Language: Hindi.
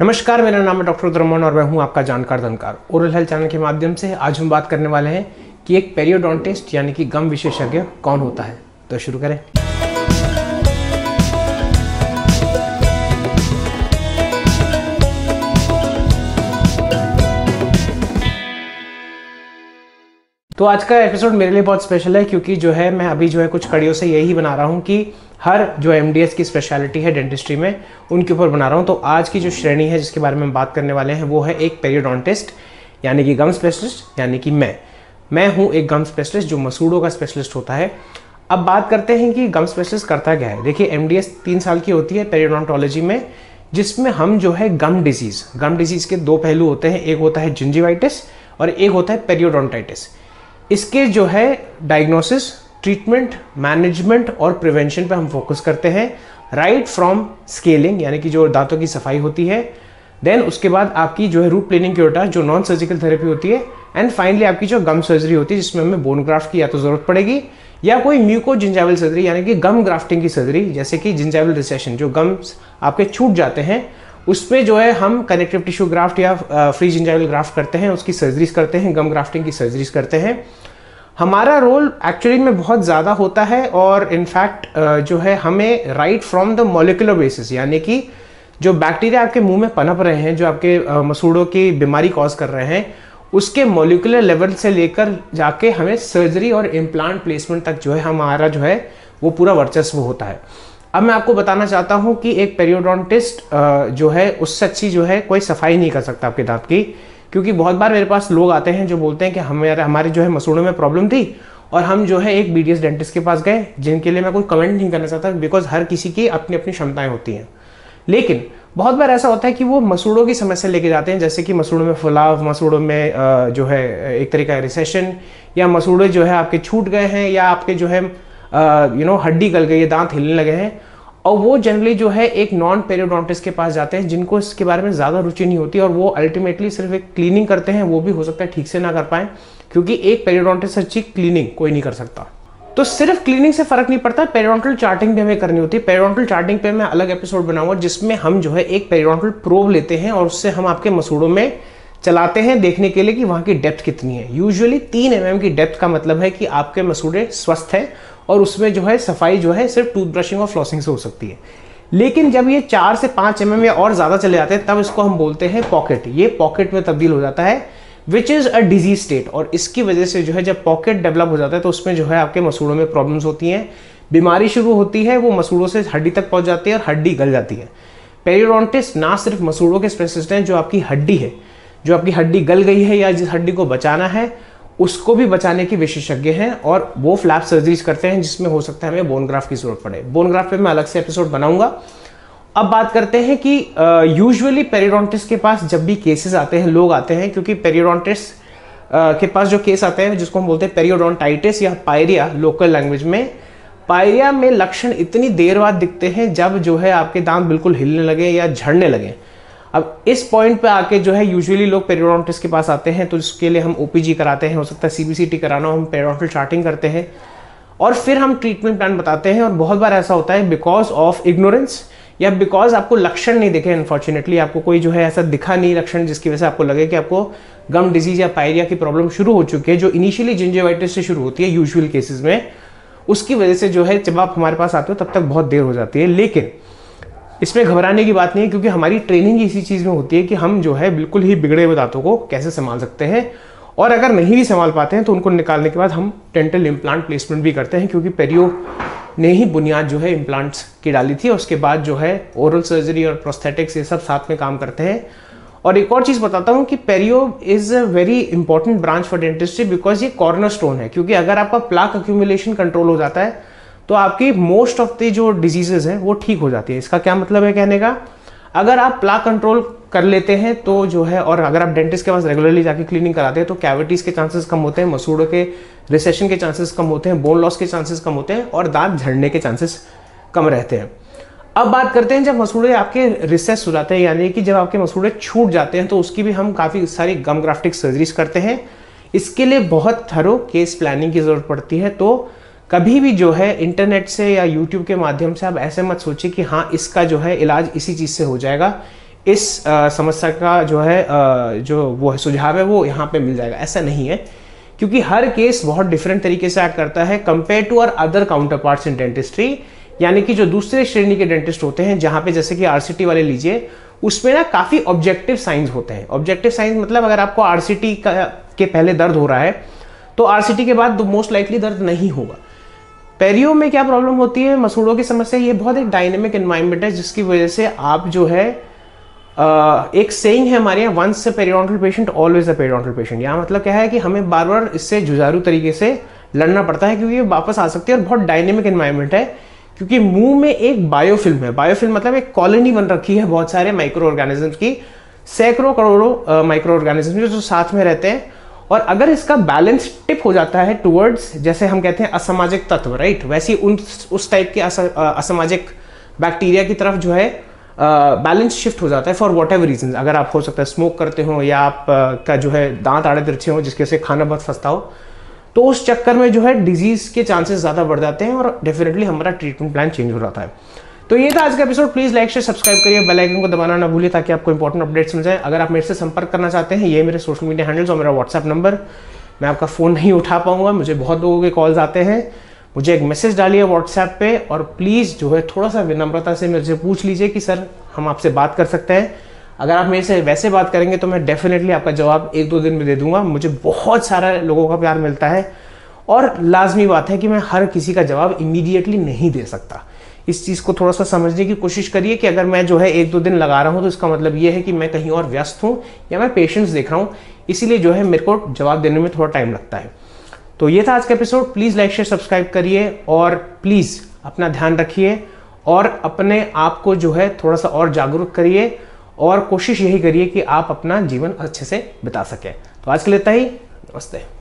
नमस्कार, मेरा नाम है डॉक्टर रमन और मैं हूं आपका जानकार धनकार। ओरल हेल्थ चैनल के माध्यम से आज हम बात करने वाले हैं कि एक पेरियोडोंटिस्ट यानी कि गम विशेषज्ञ कौन होता है। तो शुरू करें। तो आज का एपिसोड मेरे लिए बहुत स्पेशल है क्योंकि मैं अभी कुछ कड़ियों से यही बना रहा हूँ कि हर जो एमडीएस की स्पेशलिटी है डेंटिस्ट्री में उनके ऊपर बना रहा हूँ। तो आज की जो श्रेणी है जिसके बारे में हम बात करने वाले हैं वो है एक पेरियोडोंटिस्ट यानी कि गम स्पेशलिस्ट, यानी कि मैं हूँ एक गम स्पेशलिस्ट जो मसूड़ों का स्पेशलिस्ट होता है। अब बात करते हैं कि गम स्पेशलिस्ट करता क्या है। देखिए, एमडीएस 3 साल की होती है पेरियोडोंटोलॉजी में, जिसमें हम गम डिजीज़ के 2 पहलू होते हैं। एक होता है जिंजिवाइटिस और एक होता है पेरियोडोंटाइटिस। इसके डायग्नोसिस, ट्रीटमेंट, मैनेजमेंट और प्रिवेंशन पे हम फोकस करते हैं, राइट फ्रॉम स्केलिंग यानी कि जो दांतों की सफाई होती है, देन उसके बाद आपकी रूट प्लेनिंग क्योटा जो नॉन सर्जिकल थेरेपी होती है, एंड फाइनली आपकी जो गम सर्जरी होती है जिसमें हमें बोन ग्राफ्ट की या तो जरूरत पड़ेगी या कोई म्यूको जिंजाइवल सर्जरी यानी कि गम ग्राफ्टिंग की सर्जरी, जैसे कि जिंजाइवल रिसेशन, जो गम्स आपके छूट जाते हैं उसमें हम कनेक्टिव टिश्यू ग्राफ्ट या फ्री जिंजाइवल ग्राफ्ट करते हैं, उसकी सर्जरीज करते हैं, गम ग्राफ्टिंग की सर्जरीज करते हैं। हमारा रोल एक्चुअली में बहुत ज़्यादा होता है और इनफैक्ट हमें right from the molecular basis, यानी कि जो बैक्टीरिया आपके मुंह में पनप रहे हैं, जो आपके मसूड़ों की बीमारी कॉज कर रहे हैं, उसके मॉलिक्यूलर लेवल से लेकर जाके हमें सर्जरी और इम्प्लांट प्लेसमेंट तक हमारा वो पूरा वर्चस्व होता है। अब मैं आपको बताना चाहता हूं कि एक पेरियोडोंटिस्ट उससे अच्छी कोई सफाई नहीं कर सकता आपके दांत की, क्योंकि बहुत बार मेरे पास लोग आते हैं जो बोलते हैं कि हमारे मसूड़ों में प्रॉब्लम थी और हम एक बीडीएस डेंटिस्ट के पास गए, जिनके लिए मैं कोई कमेंट नहीं करना चाहता बिकॉज हर किसी की अपनी अपनी क्षमताएं होती हैं। लेकिन बहुत बार ऐसा होता है कि वो मसूड़ों की समस्या लेके जाते हैं, जैसे कि मसूड़ों में फुलाव, मसूड़ों में एक तरीका रिसेशन, या मसूड़े आपके छूट गए हैं, या आपके हड्डी गल गई है, दांत हिलने लगे हैं, और वो जनरली एक नॉन पेरियोडोंटिस्ट के पास जाते हैं जिनको इसके बारे में ज़्यादा रुचि नहीं होती, और वो अल्टीमेटली सिर्फ एक क्लीनिंग करते हैं, वो भी हो सकता है ठीक से ना कर पाए, क्योंकि एक पेरियोडोंटिस्ट अच्छी क्लीनिंग कोई नहीं कर सकता। तो सिर्फ क्लीनिंग से फर्क नहीं पड़ता, पेरियोडोंटल चार्टिंग भी हमें करनी होती है। पेरियोडोंटल चार्टिंग पे मैं अलग एपिसोड बनाऊंगा जिसमें हम एक पेरियोडोंटल प्रोब लेते हैं और उससे हम आपके मसूड़ों में चलाते हैं देखने के लिए कि वहाँ की डेप्थ कितनी है। यूजुअली 3 mm की डेप्थ का मतलब है कि आपके मसूड़े स्वस्थ हैं और उसमें सफाई सिर्फ टूथब्रशिंग और फ्लॉसिंग से हो सकती है। लेकिन जब ये 4 से 5 mm या और ज़्यादा चले जाते हैं तब इसको हम बोलते हैं पॉकेट। ये पॉकेट में तब्दील हो जाता है, which is a disease state, और इसकी वजह से जब पॉकेट डेवलप हो जाता है तो उसमें आपके मसूड़ों में प्रॉब्लम्स होती हैं, बीमारी शुरू होती है, वो मसूड़ों से हड्डी तक पहुँच जाती है और हड्डी गल जाती है। पेरियोडोंटिस्ट ना सिर्फ मसूड़ों के स्पेशलिस्ट हैं, जो आपकी हड्डी है, जो आपकी हड्डी गल गई है या जिस हड्डी को बचाना है उसको भी बचाने के विशेषज्ञ हैं, और वो फ्लैप सर्जरीज करते हैं जिसमें हो सकता है हमें बोन ग्राफ्ट की जरूरत पड़े। बोन ग्राफ्ट पे मैं अलग से एपिसोड बनाऊंगा। अब बात करते हैं कि यूजुअली पेरियोडोंटिस्ट के पास जब भी केसेस आते हैं, लोग आते हैं, क्योंकि पेरियोडोंटिस्ट के पास जो केस आते हैं जिसको हम बोलते हैं पेरियोडोंटाइटिस या पायरिया लोकल लैंग्वेज में, पायरिया में लक्षण इतनी देर बाद दिखते हैं जब आपके दांत बिल्कुल हिलने लगे या झड़ने लगे। अब इस पॉइंट पे आके यूजुअली लोग पेरियोडोंटिस्ट के पास आते हैं, तो इसके लिए हम ओपीजी कराते हैं, हो सकता है सीबीसीटी कराना हो, हम पेरियोडोंटल चार्टिंग करते हैं और फिर हम ट्रीटमेंट प्लान बताते हैं। और बहुत बार ऐसा होता है बिकॉज ऑफ इग्नोरेंस या बिकॉज आपको लक्षण नहीं दिखे, अनफॉर्चुनेटली आपको कोई ऐसा दिखा नहीं लक्षण जिसकी वजह से आपको लगे कि आपको गम डिजीज या पायरिया की प्रॉब्लम शुरू हो चुकी है, जो इनिशियली जिंजिवाइटिस से शुरू होती है यूजुअल केसेस में। उसकी वजह से जब आप हमारे पास आते हो तब तक बहुत देर हो जाती है। लेकिन इसमें घबराने की बात नहीं है, क्योंकि हमारी ट्रेनिंग इसी चीज़ में होती है कि हम बिल्कुल ही बिगड़े हुए दांतों को कैसे संभाल सकते हैं, और अगर नहीं भी संभाल पाते हैं तो उनको निकालने के बाद हम डेंटल इम्प्लांट प्लेसमेंट भी करते हैं, क्योंकि पेरियो ने ही बुनियाद इम्प्लांट्स की डाली थी। उसके बाद ओरल सर्जरी और प्रोस्थेटिक्स ये सब साथ में काम करते हैं। और एक और चीज़ बताता हूँ कि perio is a very important branch for dentistry, because ये कॉर्नर स्टोन है, क्योंकि अगर आपका प्लाक अक्यूमुलेशन कंट्रोल हो जाता है तो आपकी मोस्ट ऑफ द जो डिजीजेज हैं वो ठीक हो जाती है। इसका क्या मतलब है कहने का, अगर आप प्लाक कंट्रोल कर लेते हैं तो और अगर आप डेंटिस्ट के पास रेगुलरली जाके क्लीनिंग कराते हैं तो कैविटीज के चांसेस कम होते हैं, मसूड़ों के रिसेशन के चांसेस कम होते हैं, बोन लॉस के चांसेस कम होते हैं और दांत झड़ने के चांसेस कम रहते हैं। अब बात करते हैं जब मसूड़े आपके रिसेस हो जाते हैं, यानी कि जब आपके मसूड़े छूट जाते हैं, तो उसकी भी हम काफ़ी सारी गम ग्राफ्टिक सर्जरीज करते हैं। इसके लिए बहुत थरो केस प्लानिंग की ज़रूरत पड़ती है। तो कभी भी इंटरनेट से या यूट्यूब के माध्यम से आप ऐसे मत सोचिए कि हाँ इसका इलाज इसी चीज़ से हो जाएगा। इस समस्या का जो है जो वो है सुझाव है वो यहाँ पे मिल जाएगा, ऐसा नहीं है, क्योंकि हर केस बहुत डिफरेंट तरीके से एक्ट करता है compare to our other counterparts in dentistry. यानी कि जो दूसरे श्रेणी के डेंटिस्ट होते हैं, जहाँ पे जैसे कि आरसीटी वाले लीजिए, उसमें ना काफ़ी ऑब्जेक्टिव साइंस होते हैं। ऑब्जेक्टिव साइंस मतलब अगर आपको आरसीटी के पहले दर्द हो रहा है तो आरसीटी के बाद मोस्ट लाइकली दर्द नहीं होगा। पेरियो में क्या प्रॉब्लम होती है, मसूड़ों की समस्या, ये बहुत एक डायनेमिक एनवायरनमेंट है जिसकी वजह से आप जो है एक सेइंग है हमारे यहाँ, once a periodontal patient always a periodontal patient. यहाँ मतलब क्या है कि हमें बार बार इससे जुझारू तरीके से लड़ना पड़ता है, क्योंकि ये वापस आ सकती है और बहुत डायनेमिक एनवायरनमेंट है। क्योंकि मुंह में एक बायोफिल्म है, बायोफिल्म मतलब एक कॉलोनी बन रखी है बहुत सारे माइक्रो ऑर्गेनिजम्स की, सैकड़ों करोड़ों माइक्रो ऑर्गेनिजम्स जो साथ में रहते हैं। और अगर इसका बैलेंस टिप हो जाता है टुवर्ड्स, जैसे हम कहते हैं असामाजिक तत्व, राइट, वैसे उस टाइप के असामाजिक बैक्टीरिया की तरफ जो है बैलेंस शिफ्ट हो जाता है फॉर वॉट एवर रीजन। अगर आप हो सकता है स्मोक करते हो, या आप का जो है दांत आड़े तिरछे हो जिसके से खाना बहुत फंसता हो, तो उस चक्कर में जो है डिजीज के चांसेस ज़्यादा बढ़ जाते हैं और डेफिनेटली हमारा ट्रीटमेंट प्लान चेंज हो जाता है। तो ये था आज का episode. Please like share subscribe करिए, बेल आइकन को दबाना ना भूलिए ताकि आपको इंपॉर्टेंट अपडेट्स मिल जाए। अगर आप मेरे से संपर्क करना चाहते हैं, ये मेरे सोशल मीडिया हैंडल्स और मेरा व्हाट्सएप नंबर। मैं आपका फ़ोन नहीं उठा पाऊंगा, मुझे बहुत लोगों के कॉल्स आते हैं, मुझे एक मैसेज डालिए व्हाट्सएप पे, और प्लीज़ जो है थोड़ा सा विनम्रता से मेरे से पूछ लीजिए कि सर हम आपसे बात कर सकते हैं। अगर आप मेरे से वैसे बात करेंगे तो मैं डेफिनेटली आपका जवाब 1-2 दिन में दे दूंगा। मुझे बहुत सारा लोगों का प्यार मिलता है और लाजमी बात है कि मैं हर किसी का जवाब इमीडिएटली नहीं दे सकता। इस चीज़ को थोड़ा सा समझने की कोशिश करिए कि अगर मैं जो है 1-2 दिन लगा रहा हूँ तो इसका मतलब ये है कि मैं कहीं और व्यस्त हूँ या मैं पेशेंट्स देख रहा हूँ, इसीलिए जो है मेरे को जवाब देने में थोड़ा टाइम लगता है। तो ये था आज का episode. Please like share subscribe करिए और प्लीज़ अपना ध्यान रखिए और अपने आप को जो है थोड़ा सा और जागरूक करिए और कोशिश यही करिए कि आप अपना जीवन अच्छे से बिता सकें। तो आज के लिए इतना ही। नमस्ते।